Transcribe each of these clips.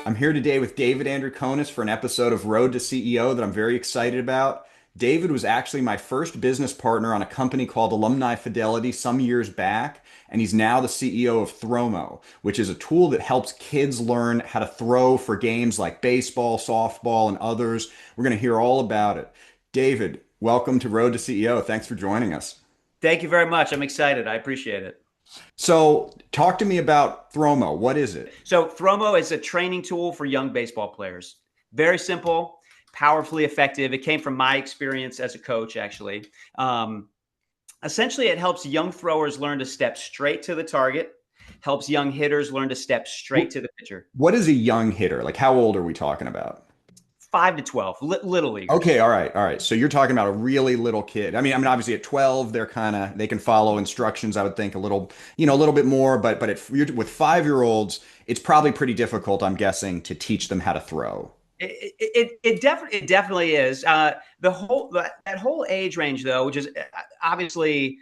I'm here today with David Andrukonis for an episode of Road to CEO that I'm very excited about. David was actually my first business partner on a company called Alumni Fidelity some years back, and he's now the CEO of ThrowMo, which is a tool that helps kids learn how to throw for games like baseball, softball, and others. We're going to hear all about it. David, welcome to Road to CEO. Thanks for joining us. Thank you very much. I'm excited. I appreciate it. So, talk to me about ThrowMo. What is it? So, ThrowMo is a training tool for young baseball players. Very simple, powerfully effective. It came from my experience as a coach, actually. Um, Essentially, it helps young throwers learn to step straight to the target, helps young hitters learn to step straight to the pitcher. What is a young hitter? Like, how old are we talking about? 5 to 12, little leaguers. Okay, all right, all right. So you're talking about a really little kid. I mean, obviously at 12, they can follow instructions. I would think a little, a little bit more. But with 5-year-olds, it's probably pretty difficult, I'm guessing, to teach them how to throw. It definitely is. That whole age range, though, which is obviously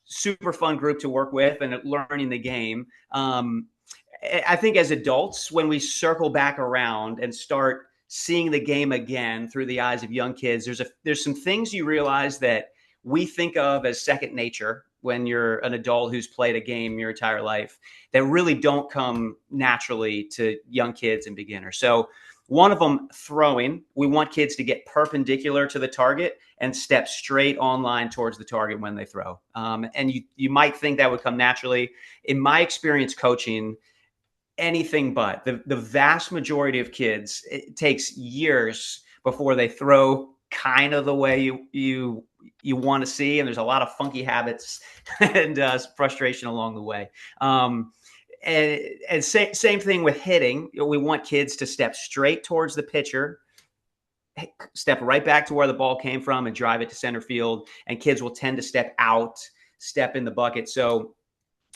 super fun group to work with and learning the game. I think as adults, when we circle back around and start seeing the game again through the eyes of young kids, there's some things you realize that we think of as second nature when you're an adult who's played a game your entire life that really don't come naturally to young kids and beginners. So one of them, throwing. We want kids to get perpendicular to the target and step straight on line towards the target when they throw. And you might think that would come naturally. In my experience coaching, anything but. The vast majority of kids, it takes years before they throw kind of the way you want to see, and there's a lot of funky habits and frustration along the way. And same thing with hitting. We want kids to step straight towards the pitcher, step right back to where the ball came from, and drive it to center field. And kids will tend to step out, step in the bucket. So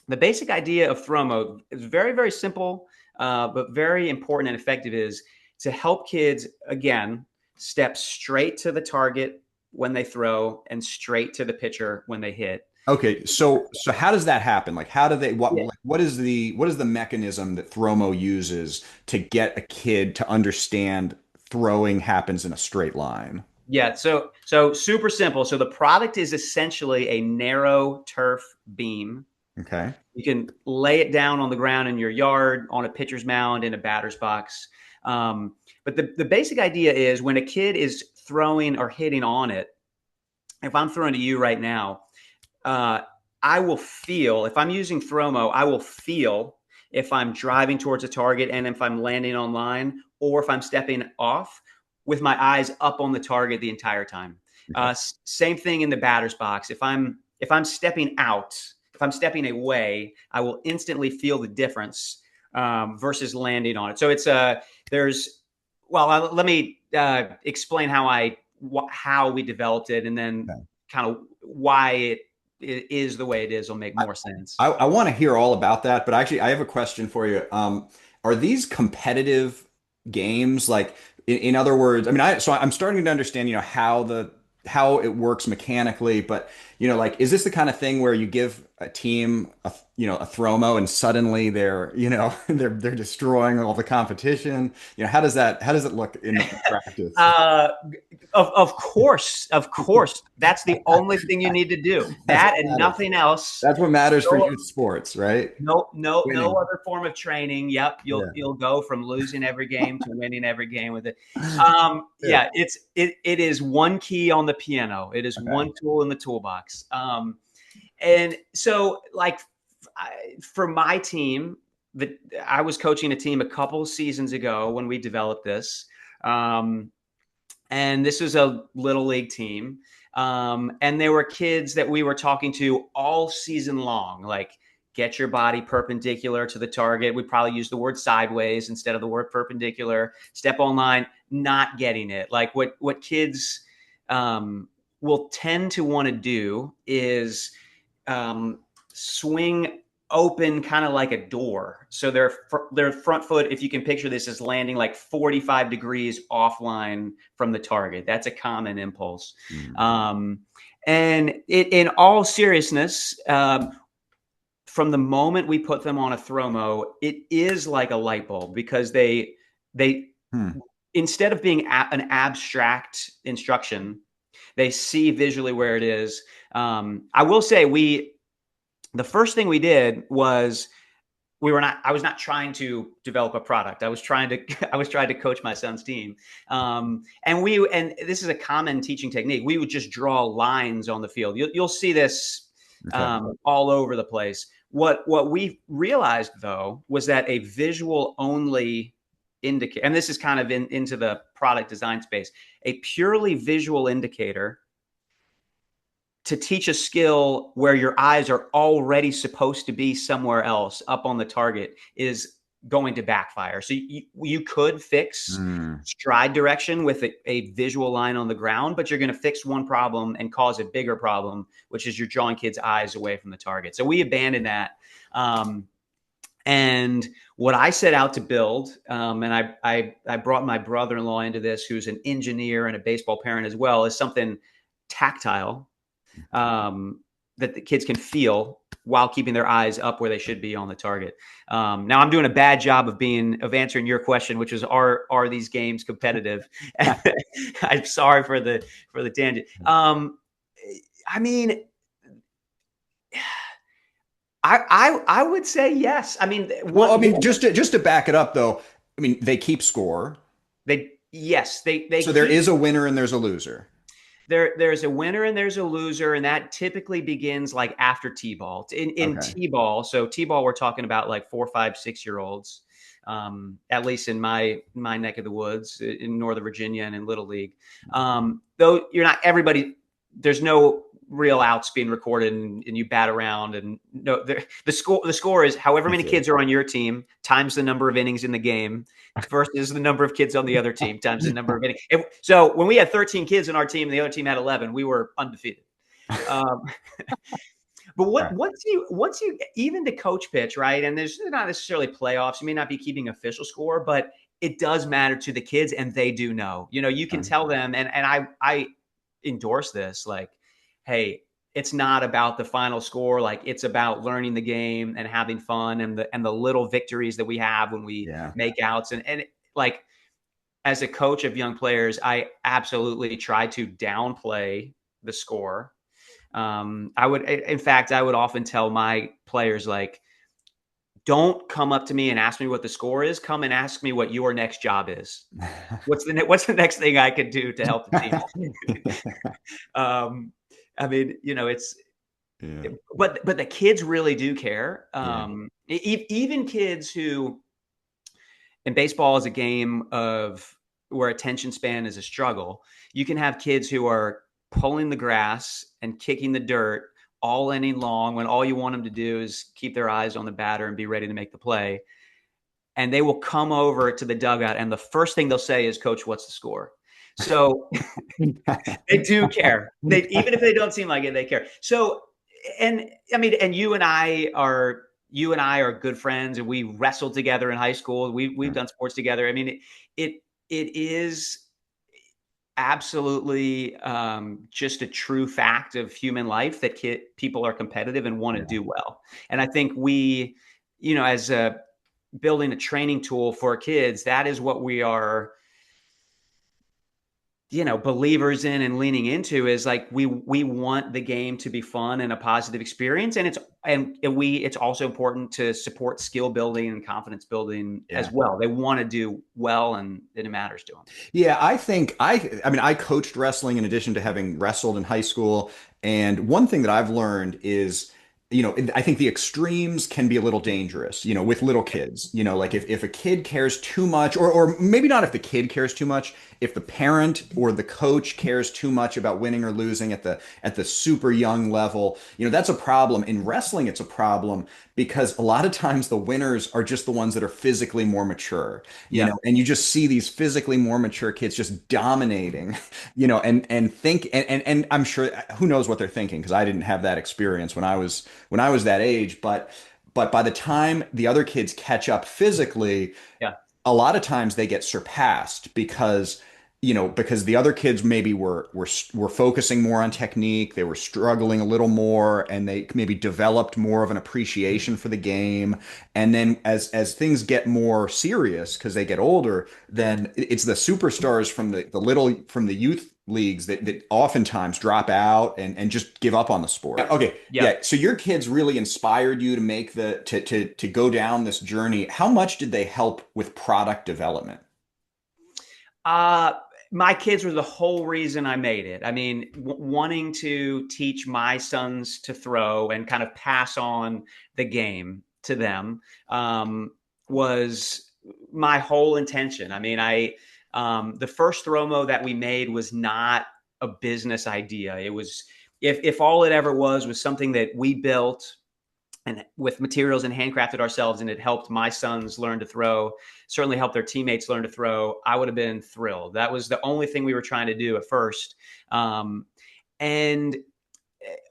the basic idea of ThrowMo is very, very simple, but very important and effective, is to help kids, again, step straight to the target when they throw and straight to the pitcher when they hit. Okay, so how does that happen? Like, how do they Yeah. what is the mechanism that Thromo uses to get a kid to understand throwing happens in a straight line? Yeah, so super simple. So the product is essentially a narrow turf beam. Okay. You can lay it down on the ground in your yard, on a pitcher's mound, in a batter's box. But the basic idea is when a kid is throwing or hitting on it, if I'm throwing to you right now, I will feel, if I'm using ThrowMo, I will feel if I'm driving towards a target and if I'm landing on line or if I'm stepping off with my eyes up on the target the entire time. Okay. Same thing in the batter's box. If I'm stepping out, if I'm stepping away, I will instantly feel the difference versus landing on it. So let me explain how we developed it, and then Okay. kind of why it is the way it is will make I, more sense. I want to hear all about that, but actually, I have a question for you. Are these competitive games? Like, in other words, I mean, I'm starting to understand, how it works mechanically, but like, is this the kind of thing where you give a team a Thromo and suddenly they're, they're destroying all the competition? How does it look in practice? Uh, of course, that's the only thing you need to do. That's what That and matters. nothing else. That's what matters for No, youth sports, right? no Winning. other form of training. Yep, you'll Yeah. you'll go from losing every game to winning every game with it. Yeah. Yeah, it is one key on the piano. It is Okay. one tool in the toolbox. And so, like, for my team, that I was coaching a team a couple seasons ago when we developed this. Um, and this was a little league team. And there were kids that we were talking to all season long, like, get your body perpendicular to the target. We probably use the word sideways instead of the word perpendicular. Step on line, not getting it. Like, what kids will tend to want to do is swing open kind of like a door. So their front foot, if you can picture this, is landing like 45 degrees offline from the target. That's a common impulse. Mm. Um, and in all seriousness, from the moment we put them on a ThrowMo, it is like a light bulb because they Hmm. instead of being an abstract instruction, they see visually where it is. I will say the first thing we did was I was not trying to develop a product. I was trying to coach my son's team. And this is a common teaching technique. We would just draw lines on the field. You'll see this Okay. all over the place. What we realized though was that a visual only indicator, and this is kind of into the product design space, a purely visual indicator to teach a skill where your eyes are already supposed to be somewhere else up on the target is going to backfire. So you could fix Mm. stride direction with a visual line on the ground, but you're going to fix one problem and cause a bigger problem, which is you're drawing kids' eyes away from the target. So we abandoned that. And what I set out to build, and I brought my brother-in-law into this, who's an engineer and a baseball parent as well, is something tactile, that the kids can feel while keeping their eyes up where they should be on the target. Now I'm doing a bad job of answering your question, which is are these games competitive? I'm sorry for the tangent. I mean, I would say yes. I mean, Well, I mean, one just to back it up though, I mean, they keep score. they yes they So there keep is a winner and there's a loser. there's a winner and there's a loser, and that typically begins like after t-ball. In Okay. t-ball, so t-ball we're talking about like 4, 5, 6 year olds, at least in my neck of the woods in Northern Virginia and in Little League. Though you're not everybody, there's no real outs being recorded, and you bat around, and no, the score is however I many see. kids are on your team times the number of innings in the game versus the number of kids on the other team times the number of innings. So when we had 13 kids on our team and the other team had 11, we were undefeated. Um, but All right. once you even to coach pitch, right? And there's not necessarily playoffs. You may not be keeping official score, but it does matter to the kids, and they do know. You can Okay. tell them, and I endorse this. Like, hey, it's not about the final score. Like, it's about learning the game and having fun, and the little victories that we have when we Yeah. make outs, and like as a coach of young players, I absolutely try to downplay the score. In fact, I would often tell my players, like, don't come up to me and ask me what the score is. Come and ask me what your next job is. What's the next thing I could do to help the team? um, I mean, it's Yeah. but the kids really do care. Yeah. Even kids who, and baseball is a game of where attention span is a struggle. You can have kids who are pulling the grass and kicking the dirt all inning long when all you want them to do is keep their eyes on the batter and be ready to make the play. And they will come over to the dugout, and the first thing they'll say is, "Coach, what's the score?" So they do care. They even if they don't seem like it, they care. So, and I mean, and you and I are good friends, and we wrestled together in high school. We've done sports together. I mean, it is absolutely just a true fact of human life that people are competitive and want to Yeah. do well. And I think as building a training tool for kids, that is what we are believers in and leaning into, is like we want the game to be fun and a positive experience, and it's also important to support skill building and confidence building as Yeah. well. They want to do well, and it matters to them. Yeah, I think I mean I coached wrestling in addition to having wrestled in high school. And one thing that I've learned is, I think the extremes can be a little dangerous, with little kids. Like if a kid cares too much, or maybe not if the kid cares too much, if the parent or the coach cares too much about winning or losing at the super young level, that's a problem. In wrestling, it's a problem because a lot of times the winners are just the ones that are physically more mature, Yeah. and you just see these physically more mature kids just dominating, and think and I'm sure who knows what they're thinking because I didn't have that experience when I was that age, but But by the time the other kids catch up physically, Yeah. a lot of times they get surpassed because the other kids maybe were focusing more on technique, they were struggling a little more, and they maybe developed more of an appreciation for the game. And then as things get more serious because they get older, then it's the superstars from the youth leagues that oftentimes drop out and just give up on the sport. Yeah, okay, Yeah. yeah. So your kids really inspired you to make to go down this journey. How much did they help with product development? Uh, my kids were the whole reason I made it. I mean, wanting to teach my sons to throw and kind of pass on the game to them was my whole intention. I mean, the first ThrowMo that we made was not a business idea. It was if all it ever was something that we built and with materials and handcrafted ourselves, and it helped my sons learn to throw, certainly helped their teammates learn to throw, I would have been thrilled. That was the only thing we were trying to do at first. And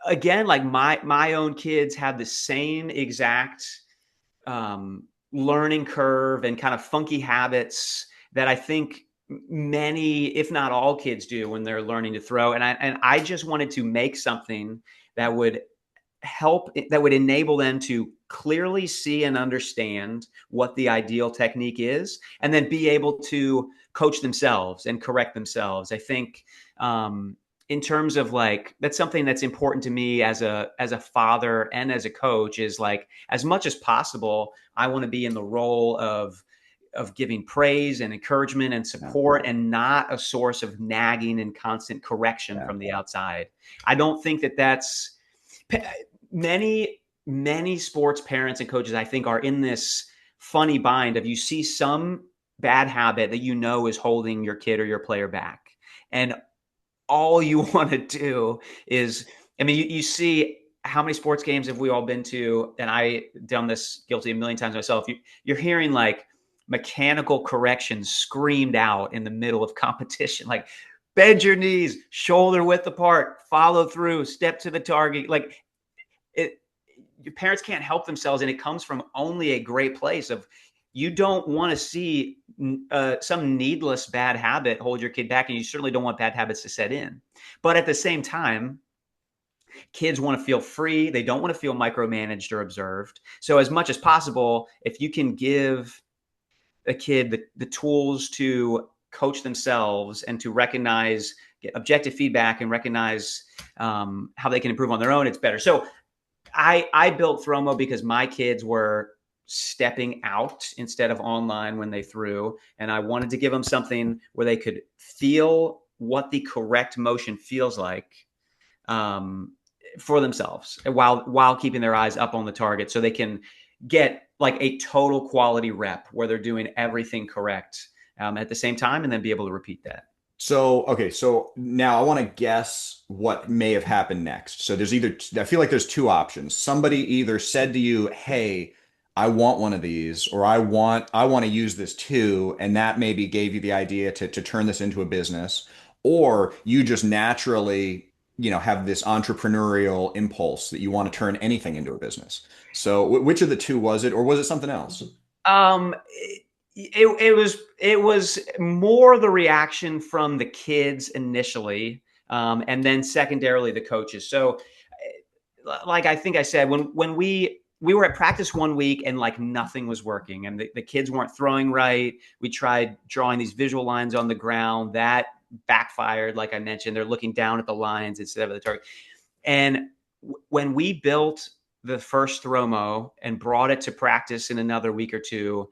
again, like my own kids have the same exact learning curve and kind of funky habits that I think many, if not all, kids do when they're learning to throw. And I just wanted to make something that would that would enable them to clearly see and understand what the ideal technique is, and then be able to coach themselves and correct themselves. I think in terms of like that's something that's important to me as a father and as a coach is like as much as possible I want to be in the role of giving praise and encouragement and Yeah, support and not a source of nagging and constant correction yeah, from the outside. I don't think that that's many sports parents and coaches I think are in this funny bind of you see some bad habit that you know is holding your kid or your player back, and all you want to do is, I mean, you see how many sports games have we all been to, and I done this guilty a million times myself. You're hearing like mechanical corrections screamed out in the middle of competition, like bend your knees, shoulder width apart, follow through, step to the target. Like it, your parents can't help themselves, and it comes from only a great place of you don't want to see some needless bad habit hold your kid back, and you certainly don't want bad habits to set in. But at the same time, kids want to feel free. They don't want to feel micromanaged or observed. So as much as possible, if you can give a kid the tools to coach themselves and to recognize, get objective feedback and recognize how they can improve on their own, it's better. So I built ThrowMo because my kids were stepping out instead of online when they threw, and I wanted to give them something where they could feel what the correct motion feels like um, for themselves, while keeping their eyes up on the target, so they can get like a total quality rep where they're doing everything correct at the same time, and then be able to repeat that. So, okay, so now I want to guess what may have happened next. So I feel like there's two options. Somebody either said to you, "Hey, I want one of these," or I want to use this too, and that maybe gave you the idea to turn this into a business, or you just naturally, have this entrepreneurial impulse that you want to turn anything into a business. So, which of the two was it, or was it something else? Um, it was more the reaction from the kids initially, and then secondarily the coaches. So, like I think I said, when we were at practice one week and like nothing was working, and the kids weren't throwing right. We tried drawing these visual lines on the ground that backfired. Like I mentioned, they're looking down at the lines instead of the target. And when we built the first ThrowMo and brought it to practice in another week or two,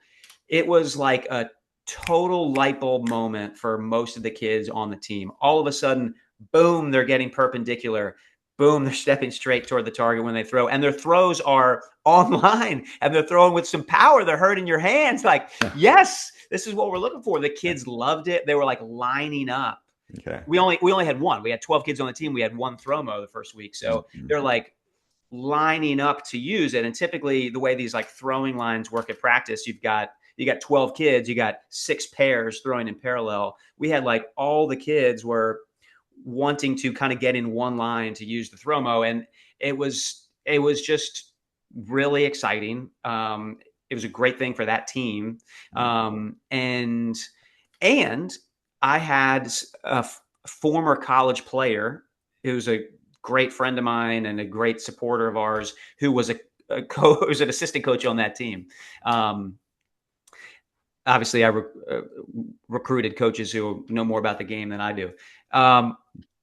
it was like a total light bulb moment for most of the kids on the team. All of a sudden, boom, they're getting perpendicular. Boom, they're stepping straight toward the target when they throw. And their throws are online and they're throwing with some power. They're hurting your hands. Like, yes, this is what we're looking for. The kids loved it. They were like lining up. Okay. We only had one. We had 12 kids on the team. We had one ThrowMo the first week. So Mhm. they're like lining up to use it. And typically the way these like throwing lines work at practice, you got 12 kids, you got 6 pairs throwing in parallel. We had like all the kids were wanting to kind of get in one line to use the ThrowMo. And it was just really exciting. It was a great thing for that team. Yeah. And I had a former college player who's a great friend of mine and a great supporter of ours who was was an assistant coach on that team. Um, Obviously, I recruited coaches who know more about the game than I do. Um,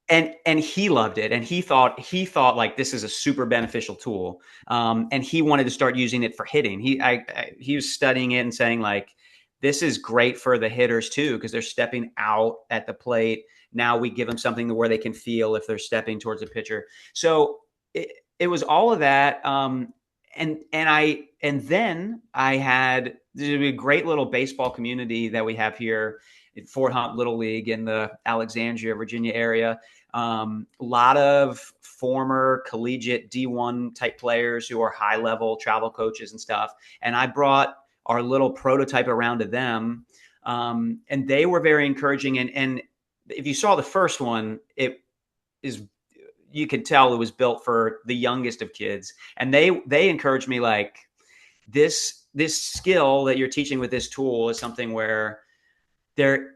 and he loved it, and he thought like this is a super beneficial tool, and he wanted to start using it for hitting. He was studying it and saying like this is great for the hitters too because they're stepping out at the plate. Now we give them something where they can feel if they're stepping towards the pitcher. So it was all of that, and then I had a great little baseball community that we have here at Fort Hunt Little League in the Alexandria, Virginia area. A lot of former collegiate D1 type players who are high level travel coaches and stuff. And I brought our little prototype around to them. And they were very encouraging. And if you saw the first one, it is, you could tell it was built for the youngest of kids. And they encouraged me like this skill that you're teaching with this tool is something where there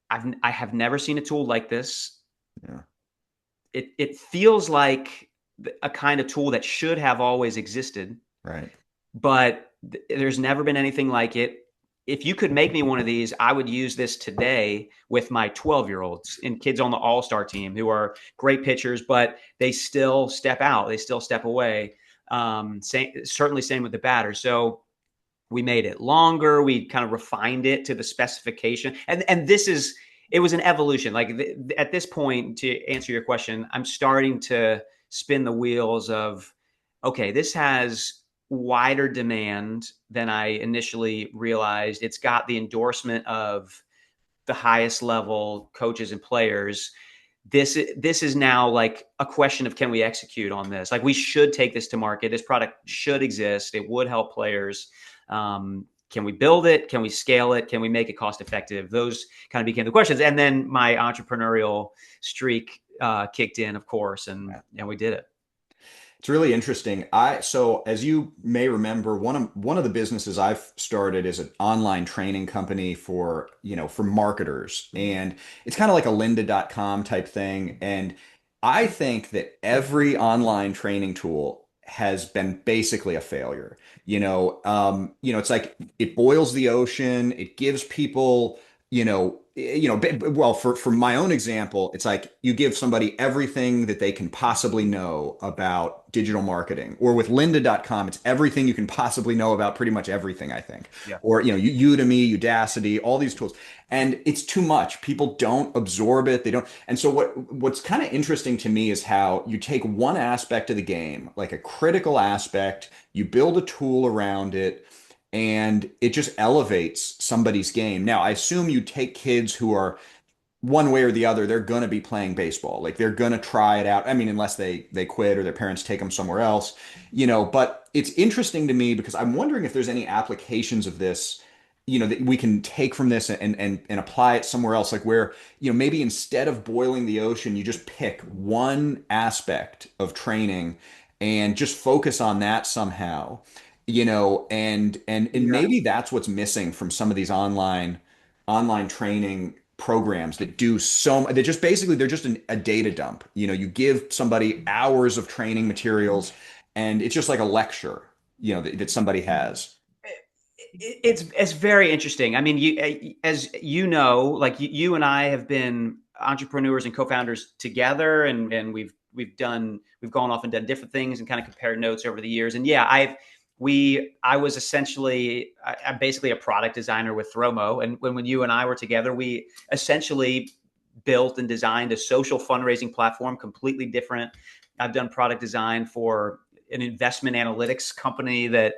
I have never seen a tool like this. Yeah. It feels like a kind of tool that should have always existed, Right. but there's never been anything like it. If you could make me one of these, I would use this today with my 12-year-olds and kids on the all-star team who are great pitchers, but they still step out, they still step away. Certainly same with the batter. So we made it longer. We kind of refined it to the specification. And this is, it was an evolution. Like at this point, to answer your question, I'm starting to spin the wheels of, okay, this has wider demand than I initially realized. It's got the endorsement of the highest level coaches and players. This is now like a question of, can we execute on this? Like we should take this to market. This product should exist. It would help players. Can we build it? Can we scale it? Can we make it cost effective? Those kind of became the questions. And then my entrepreneurial streak kicked in, of course, and we did it. It's really interesting. So as you may remember, one of the businesses I've started is an online training company for, for marketers. And it's kind of like a lynda.com type thing. And I think that every online training tool has been basically a failure. It's like it boils the ocean, it gives people, well, for my own example, it's like you give somebody everything that they can possibly know about digital marketing. Or with lynda.com, it's everything you can possibly know about pretty much everything, I think. Yeah. Or, Udemy, Udacity, all these tools. And it's too much. People don't absorb it. They don't. And so what's kind of interesting to me is how you take one aspect of the game, like a critical aspect, you build a tool around it, and it just elevates somebody's game. Now, I assume you take kids who are one way or the other, they're going to be playing baseball. Like they're going to try it out. I mean, unless they quit or their parents take them somewhere else, but it's interesting to me because I'm wondering if there's any applications of this, that we can take from this and apply it somewhere else, like where, maybe instead of boiling the ocean, you just pick one aspect of training and just focus on that somehow, and Yeah. maybe that's what's missing from some of these online training programs that do they just basically they're just a data dump. You give somebody hours of training materials and it's just like a lecture, that somebody has. It's very interesting. I mean, as you know, like you and I have been entrepreneurs and co-founders together, and we've gone off and done different things and kind of compared notes over the years. And yeah, I was essentially I'm basically a product designer with ThrowMo, and when you and I were together, we essentially built and designed a social fundraising platform, completely different. I've done product design for an investment analytics company that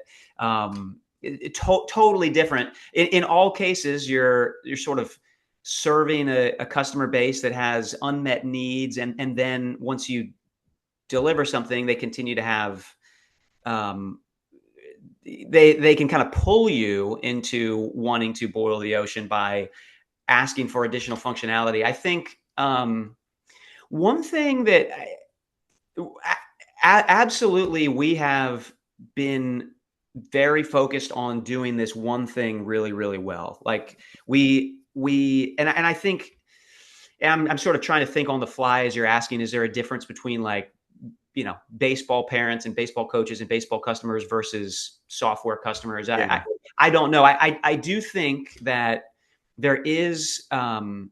totally different. In all cases, you're sort of serving a customer base that has unmet needs, and then once you deliver something, they continue to have um, they can kind of pull you into wanting to boil the ocean by asking for additional functionality. I think one thing that absolutely we have been very focused on doing this one thing really, really well. Like and I think I'm sort of trying to think on the fly as you're asking, is there a difference between like, baseball parents and baseball coaches and baseball customers versus software customers? Yeah. I don't know. I do think that there is an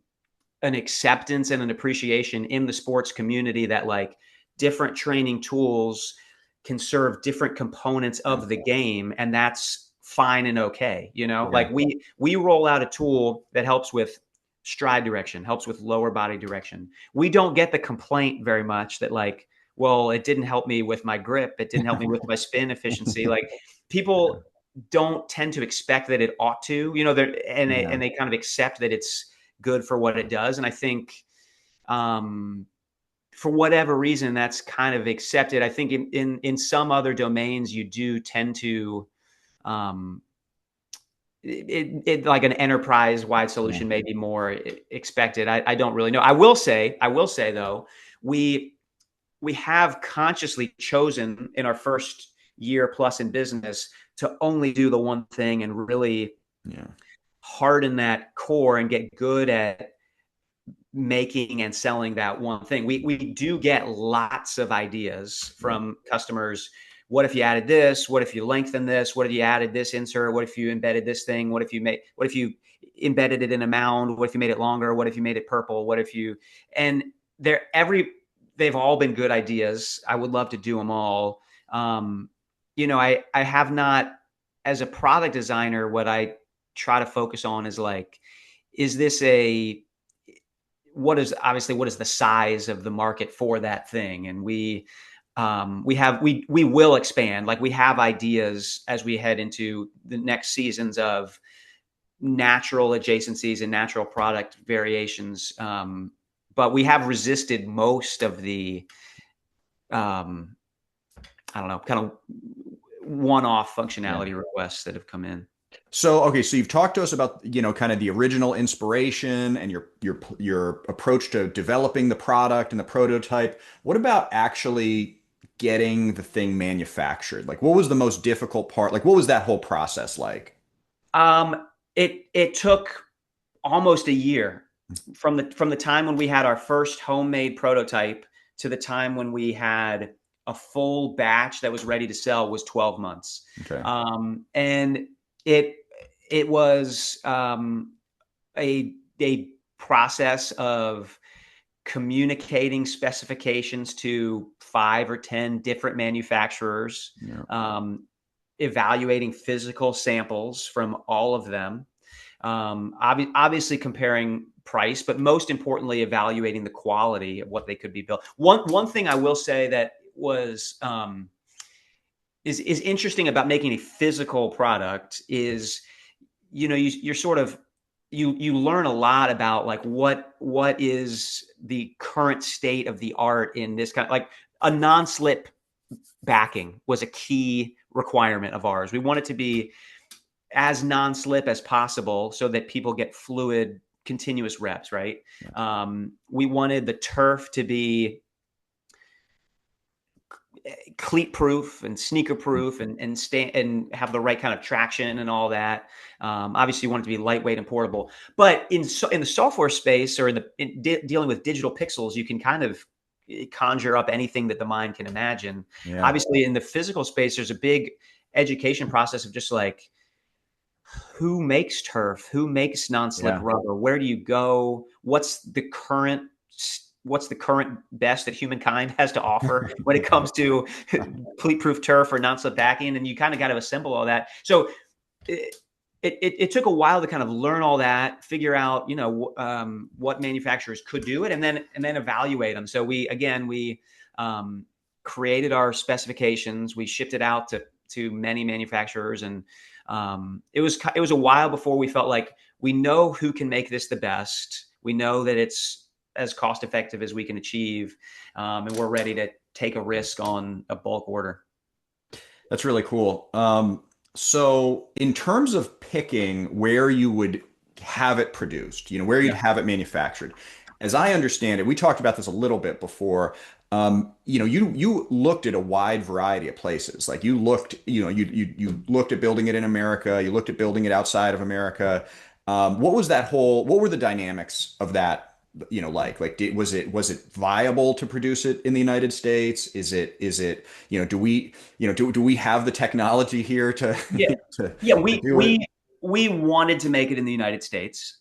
acceptance and an appreciation in the sports community that like different training tools can serve different components Yeah. of the game, and that's fine and okay. Yeah. Like we roll out a tool that helps with stride direction, helps with lower body direction. We don't get the complaint very much that like, well, it didn't help me with my grip, it didn't help me with my spin efficiency. Like, people don't tend to expect that it ought to, Yeah. they kind of accept that it's good for what it does. And I think, for whatever reason, that's kind of accepted. I think in some other domains, you do tend to, um, like an enterprise wide Yeah. solution may be more expected. I don't really know. I will say though, we we have consciously chosen in our first year plus in business to only do the one thing and really Yeah. harden that core and get good at making and selling that one thing. We do get lots of ideas Yeah. from customers. What if you added this? What if you lengthen this? What if you added this insert? What if you embedded this thing? What if you embedded it in a mound? What if you made it longer? What if you made it purple? What if you and they're every they've all been good ideas. I would love to do them all. I have not, as a product designer, what I try to focus on is like, is this a what is the size of the market for that thing? And we will expand. Like, we have ideas as we head into the next seasons of natural adjacencies and natural product variations. But we have resisted most of the um, I don't know, kind of one-off Yeah. functionality requests that have come in. So, okay, so you've talked to us about, kind of the original inspiration and your approach to developing the product and the prototype. What about actually getting the thing manufactured? Like, what was the most difficult part? Like, what was that whole process like? It took almost a year from the time when we had our first homemade prototype to the time when we had a full batch that was ready to sell was 12 months. Okay. And it it was a process of communicating specifications to 5 or 10 different manufacturers, Yeah. evaluating physical samples from all of them, obviously comparing price, but most importantly, evaluating the quality of what they could be built. One thing I will say that was is interesting about making a physical product is, you're sort of you learn a lot about like what is the current state of the art in this kind of, like, a non-slip backing was a key requirement of ours. We want it to be as non-slip as possible so that people get fluid continuous reps, right? Yeah. We wanted the turf to be cleat proof and sneaker proof and stay and have the right kind of traction and all that. Obviously, you want it to be lightweight and portable. But in the software space, or dealing with digital pixels, you can kind of conjure up anything that the mind can imagine. Yeah. Obviously, in the physical space, there's a big education process of just like, who makes turf, who makes non-slip Yeah. rubber, where do you go, what's the current best that humankind has to offer when it comes to pleat proof turf or non-slip backing, and you kind of got to assemble all that. So it took a while to kind of learn all that, figure out what manufacturers could do it, and then evaluate them. So we created our specifications, we shipped it out to many manufacturers, and it was a while before we felt like we know who can make this the best. We know that it's as cost effective as we can achieve, and we're ready to take a risk on a bulk order. That's really cool. So in terms of picking where you would have it produced, where you'd Yeah. have it manufactured, as I understand it, we talked about this a little bit before. You looked at a wide variety of places. Like you looked, you looked at building it in America, you looked at building it outside of America. What were the dynamics of that, was it viable to produce it in the United States? Do we have the technology here to Yeah, to yeah. to We do it? we we wanted to make it in the United States.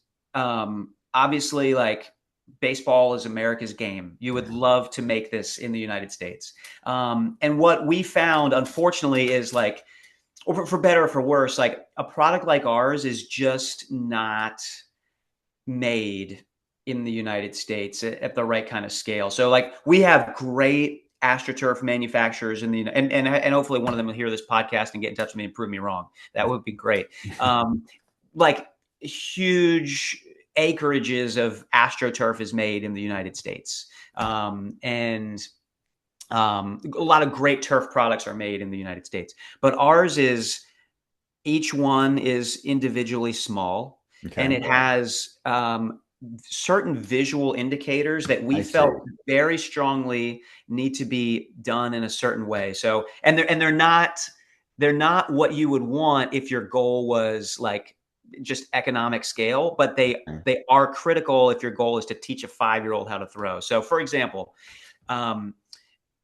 Obviously, like baseball is America's game. You would love to make this in the United States. And what we found, unfortunately, is like, or for better or for worse, like a product like ours is just not made in the United States at the right kind of scale. So like we have great AstroTurf manufacturers in the and hopefully one of them will hear this podcast and get in touch with me and prove me wrong. That would be great. Like huge acreages of AstroTurf is made in the United States, and a lot of great turf products are made in the United States. But ours is each one is individually small, and Okay, it has certain visual indicators that we I see. felt very strongly need to be done in a certain way. So, and they're not what you would want if your goal was like just economic scale, but they are critical if your goal is to teach a 5-year-old how to throw. So, for example, um,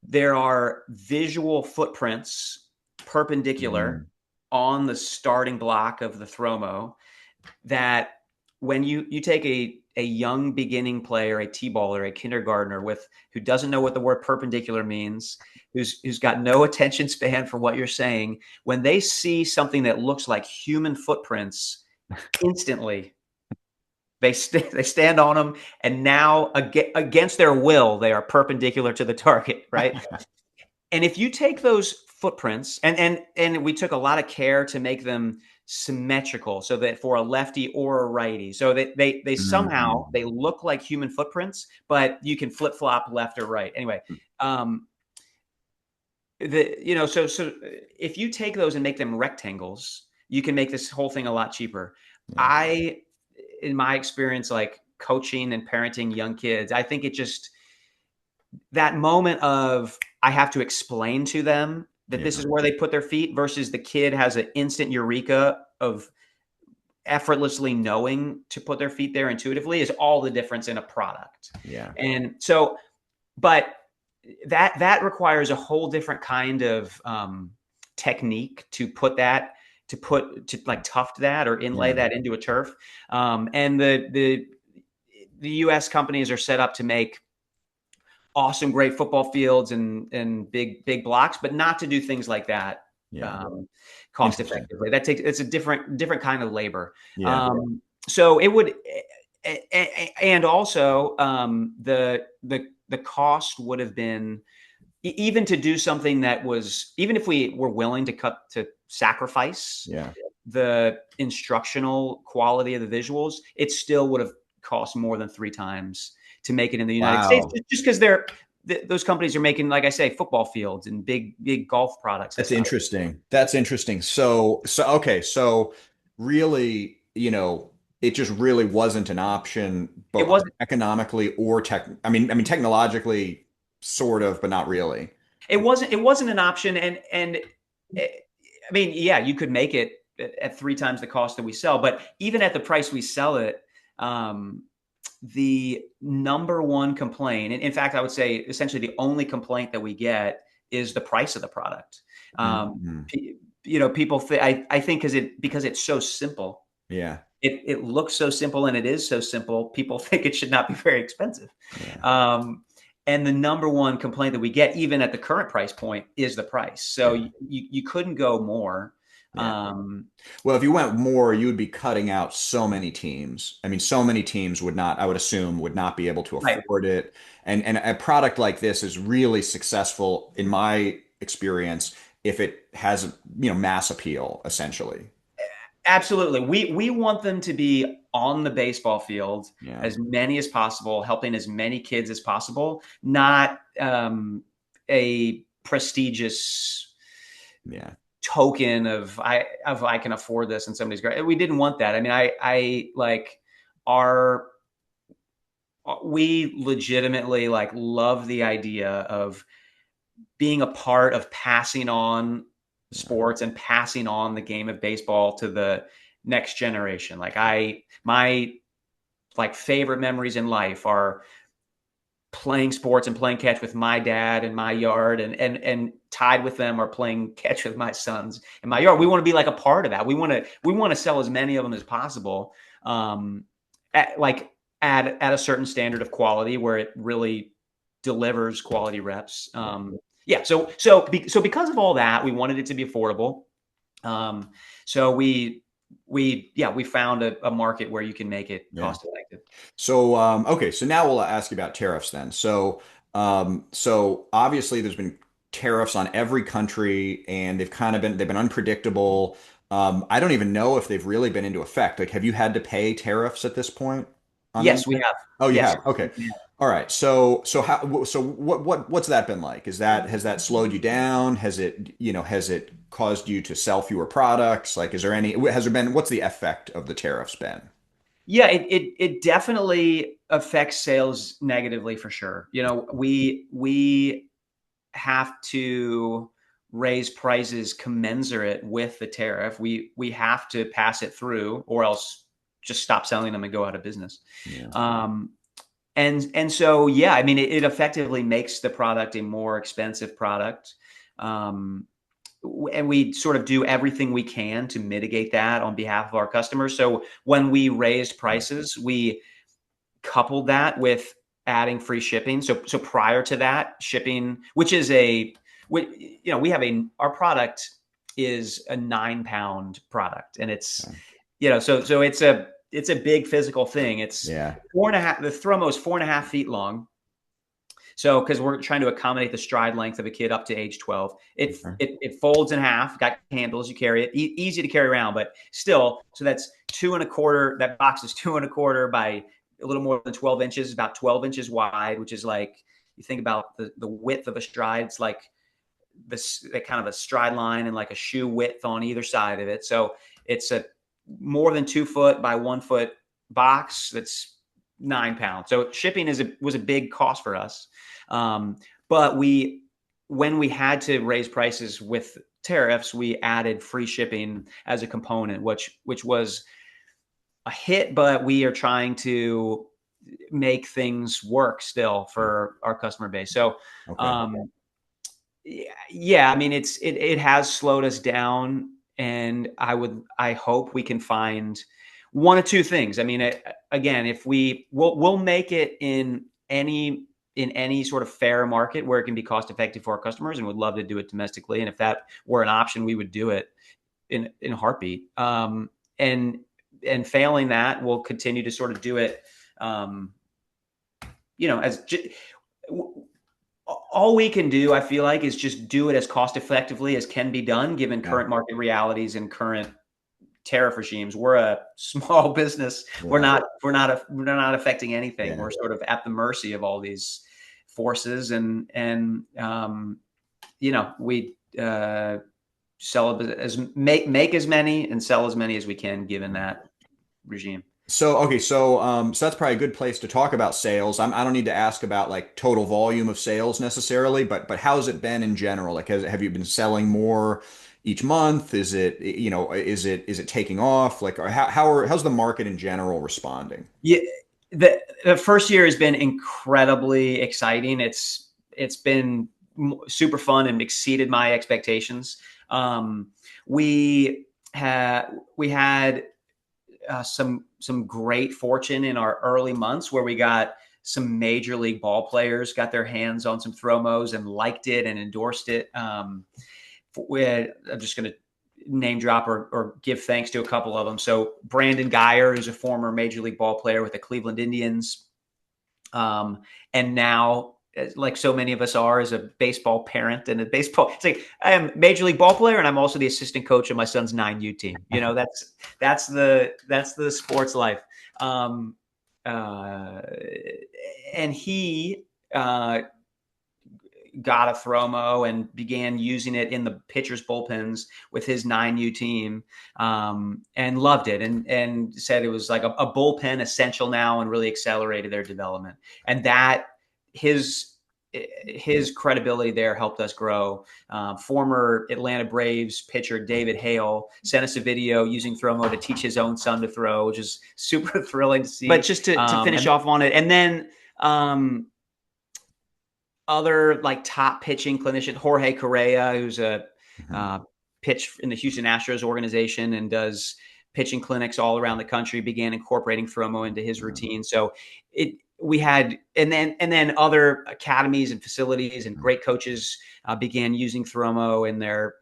there are visual footprints perpendicular Mm, on the starting block of the ThrowMo that when you take a young beginning player, a T-baller, a kindergartner who doesn't know what the word perpendicular means, who's got no attention span for what you're saying, when they see something that looks like human footprints, instantly they stand on them, and now against their will, they are perpendicular to the target, right? And if you take those footprints, and we took a lot of care to make them symmetrical so that for a lefty or a righty, so that they somehow mhm. they look like human footprints, but you can flip flop left or right. Anyway, um, so if you take those and make them rectangles, you can make this whole thing a lot cheaper. Yeah. I, in my experience, like coaching and parenting young kids, I think it just that moment of I have to explain to them that this Yeah. is where they put their feet versus the kid has an instant eureka of effortlessly knowing to put their feet there intuitively is all the difference in a product. Yeah. And so, but that requires a whole different kind of technique to put that to like tuft that or inlay Yeah. that into a turf. And the U.S. companies are set up to make awesome, great football fields and big blocks, but not to do things like that Yeah. um, cost Interesting. effectively. It's a different kind of labor. Yeah. So it would, and also the cost would have been even to do something that was even if we were willing to sacrifice Yeah. the instructional quality of the visuals, it still would have cost more than 3 times to make it in the United States, Wow. just because those companies are making, like I say, football fields and big golf products and That's stuff. interesting. That's interesting. So okay, so really, it just really wasn't an option, It both wasn't. economically or I mean technologically, sort of, but not really. It wasn't an option, and I mean, yeah, you could make it at 3 times the cost that we sell, but even at the price we sell it, um, the number one complaint, and in fact, I would say essentially the only complaint that we get is the price of the product. Um, Mhm. People I think because it's so simple. Yeah. It looks so simple and it is so simple. People think it should not be very expensive. Yeah. Um, and the number one complaint that we get, even at the current price point, is the price. So Yeah. you couldn't go more. Yeah. Um, Well, if you went more, you would be cutting out so many teams. I mean, so many teams would not, I would assume, would not be able to right. afford it. And a product like this is really successful, in my experience, if it has, mass appeal, essentially. Absolutely. We want them to be on the baseball field Yeah. as many as possible, helping as many kids as possible, not a prestigious Yeah. token of I can afford this and somebody's great. We didn't want that. I mean, I like our we legitimately like love the idea of being a part of passing on Yeah. sports and passing on the game of baseball to the next generation. My like favorite memories in life are playing sports and playing catch with my dad in my yard, and tied with them are playing catch with my sons in my yard. We want to be like a part of that. We want to sell as many of them as possible, at like at a certain standard of quality where it really delivers quality reps. Yeah. Yeah. So because of all that, we wanted it to be affordable. Um, so we found a market where you can make it Yeah. cost effective. So, okay, so now we'll ask you about tariffs then. So obviously there's been tariffs on every country, and they've been unpredictable. I don't even know if they've really been into effect. Like, have you had to pay tariffs at this point on Yes, we anything? have. Oh, you Yes. have. Okay. All right. So what's that been like? Has that slowed you down? Has it caused you to sell fewer products? Like, what's the effect of the tariffs been? Yeah, it definitely affects sales negatively for sure. We have to raise prices commensurate with the tariff. We have to pass it through, or else just stop selling them and go out of business. Yeah. Um, and so yeah, I mean, it effectively makes the product a more expensive product. Um, and we sort of do everything we can to mitigate that on behalf of our customers. So when we raised prices, we coupled that with adding free shipping. So prior to that, shipping, which is we have our product is a 9 pound product, and it's Okay. so it's a big physical thing. It's Yeah. 4.5. The ThrowMo is 4.5 feet long. So, because we're trying to accommodate the stride length of a kid up to age 12, Okay. it folds in half, got handles, you carry it, easy to carry around, but still, so that's 2.25. That box is 2.25 by a little more than 12 inches, about 12 inches wide, which is like, you think about the width of a stride, it's like this kind of a stride line and like a shoe width on either side of it. So it's a more than 2 foot by 1 foot box that's 9 pounds. So shipping was a big cost for us. Um, but when we had to raise prices with tariffs, we added free shipping as a component, which was a hit, but we are trying to make things work still Yeah. for our customer base. So, Okay. um, yeah, I mean, it has slowed us down, and I hope we can find one or two things. I mean, again, if we'll make it in any sort of fair market where it can be cost effective for our customers, and would love to do it domestically. And if that were an option, we would do it in a heartbeat. And and failing that, we'll continue to sort of do it. Um, as all we can do, I feel like, is just do it as cost effectively as can be done given Yeah. current market realities and current tariff regimes. We're a small business. We're Yeah. not we're not affecting anything. Yeah. We're sort of at the mercy of all these forces, and we sell as make as many and sell as many as we can given that regime. So okay, so that's probably a good place to talk about sales. I don't need to ask about like total volume of sales necessarily, but how's it been in general? Like, have you been selling more each month? Is it taking off? Like, or how's the market in general responding? Yeah, the first year has been incredibly exciting. It's been super fun and exceeded my expectations. Um, we had some great fortune in our early months where we got some major league ball players got their hands on some ThrowMos and liked it and endorsed it. I'm just going to name drop or give thanks to a couple of them. So Brandon Geyer, who's a former major league ball player with the Cleveland Indians, and now, like so many of us are, as a baseball parent and a baseball, it's like I am a major league ball player and I'm also the assistant coach of my son's 9U team. That's the sports life. Um, uh, and he got a ThrowMo and began using it in the pitcher's bullpens with his 9U team, and loved it, and said it was like a bullpen essential now, and really accelerated their development. And that his credibility there helped us grow. Former Atlanta Braves pitcher David Hale sent us a video using ThrowMo to teach his own son to throw, which is super thrilling to see. But just to finish off on it, and then other like top pitching clinician, Jorge Correa, who's a pitch in the Houston Astros organization and does pitching clinics all around the country, began incorporating ThrowMo into his routine. So we had, and then other academies and facilities and great coaches began using ThrowMo in their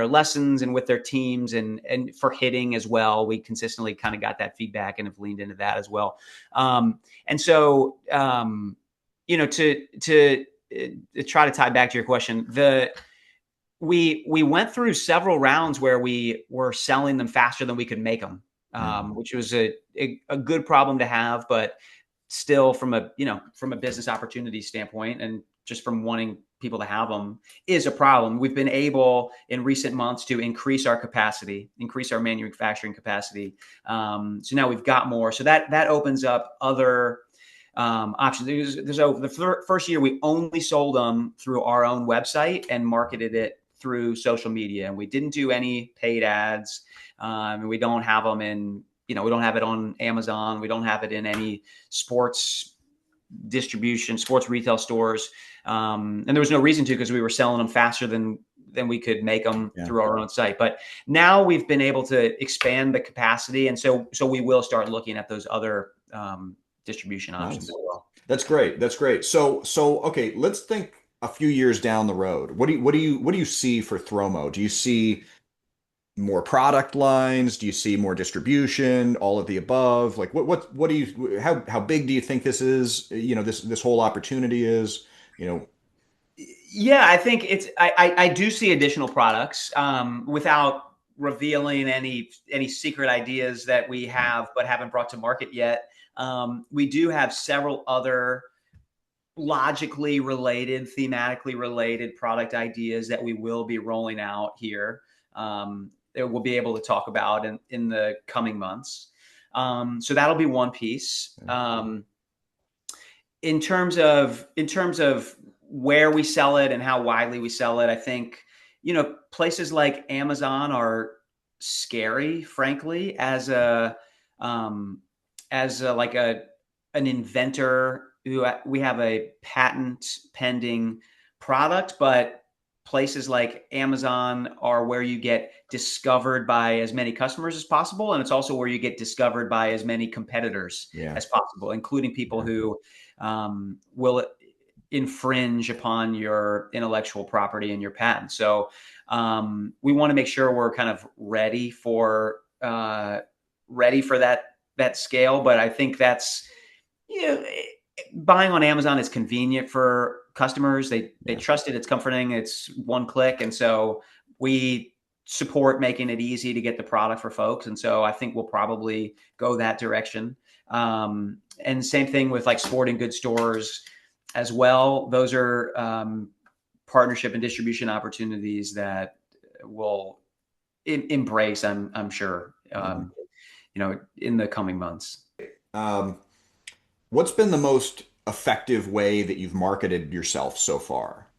lessons and with their teams, and for hitting as well. We consistently kind of got that feedback and have leaned into that as well. And so, to try to tie back to your question, we went through several rounds where we were selling them faster than we could make them, which was a good problem to have, but still from a business opportunity standpoint, and just from wanting people to have them, is a problem. We've been able in recent months to increase our manufacturing capacity. So now we've got more. So that opens up other options. The first year we only sold them through our own website and marketed it through social media, and we didn't do any paid ads. And we don't have them we don't have it on Amazon. We don't have it in any sports retail stores. And there was no reason to, because we were selling them faster than we could make them through our own site. But now we've been able to expand the capacity. And so we will start looking at those other distribution options as well. That's great. That's great. So okay, let's think a few years down the road. What do you see for ThrowMo? Do you see more product lines? Do you see more distribution? All of the above? Like what do you, how big do you think this is? This whole opportunity is, Yeah, I think I do see additional products, without revealing any secret ideas that we have but haven't brought to market yet. We do have several other logically related, thematically related product ideas that we will be rolling out here, that we'll be able to talk about in the coming months. So that'll be one piece. In terms of where we sell it and how widely we sell it, I think, places like Amazon are scary, frankly, as an inventor who we have a patent pending product, but places like Amazon are where you get discovered by as many customers as possible. And it's also where you get discovered by as many competitors as possible, including people who will infringe upon your intellectual property and your patent. So we want to make sure we're kind of ready for that scale. But I think that's, buying on Amazon is convenient for customers. They trust it. It's comforting. It's one click. And so we support making it easy to get the product for folks. And so I think we'll probably go that direction. And same thing with like sporting goods stores as well. Those are partnership and distribution opportunities that we'll embrace, I'm sure, in the coming months. What's been the most effective way that you've marketed yourself so far?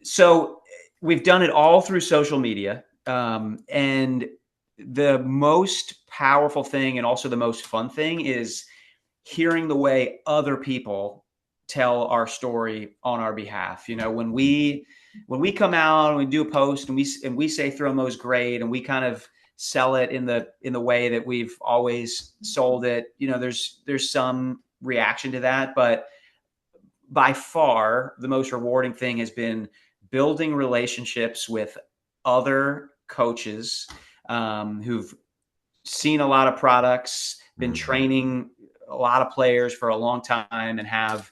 So we've done it all through social media. And the most powerful thing, and also the most fun thing, is hearing the way other people tell our story on our behalf. When we come out and we do a post and we say ThrowMo's great, and we kind of sell it in the way that we've always sold it, there's some reaction to that. But by far the most rewarding thing has been building relationships with other coaches who've seen a lot of products, been training a lot of players for a long time, and have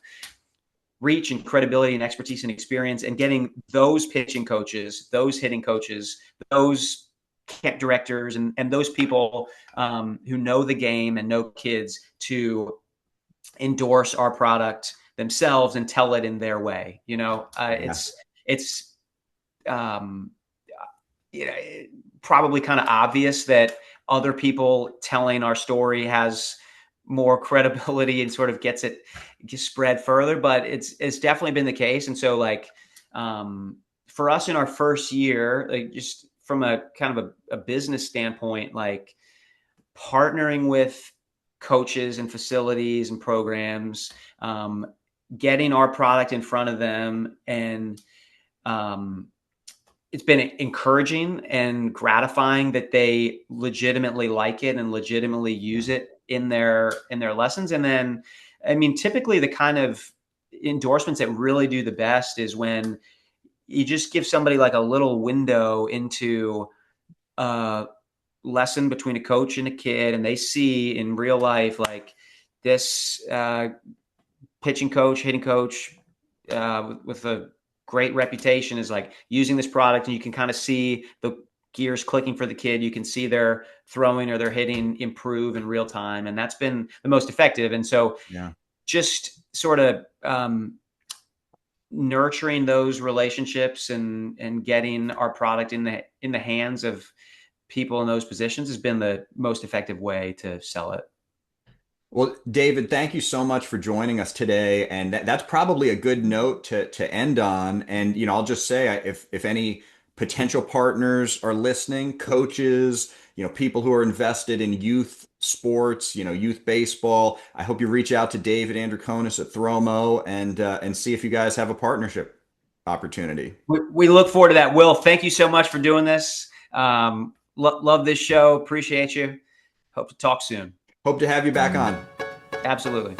reach and credibility and expertise and experience, and getting those pitching coaches, those hitting coaches, those camp directors, and those people who know the game and know kids to endorse our product themselves and tell it in their way. Yeah. It's um, probably kind of obvious that other people telling our story has more credibility and sort of gets spread further, but it's definitely been the case. And so for us in our first year, like just from a kind of a business standpoint, like partnering with coaches and facilities and programs, getting our product in front of them, and it's been encouraging and gratifying that they legitimately like it and legitimately use it in their lessons. And then, I mean, typically the kind of endorsements that really do the best is when you just give somebody like a little window into a lesson between a coach and a kid, and they see in real life like this pitching coach, hitting coach with a great reputation is like using this product, and you can kind of see the gears clicking for the kid. You can see their throwing or their hitting improve in real time, and that's been the most effective. And so Yeah. just sort of nurturing those relationships and getting our product in the hands of people in those positions has been the most effective way to sell it. Well, David, thank you so much for joining us today. And that's probably a good note to end on. And, I'll just say if any potential partners are listening, coaches, people who are invested in youth sports, youth baseball, I hope you reach out to David Andrukonis at ThrowMo and see if you guys have a partnership opportunity. We look forward to that. Will, thank you so much for doing this. Love this show. Appreciate you. Hope to talk soon. Hope to have you back on. Absolutely.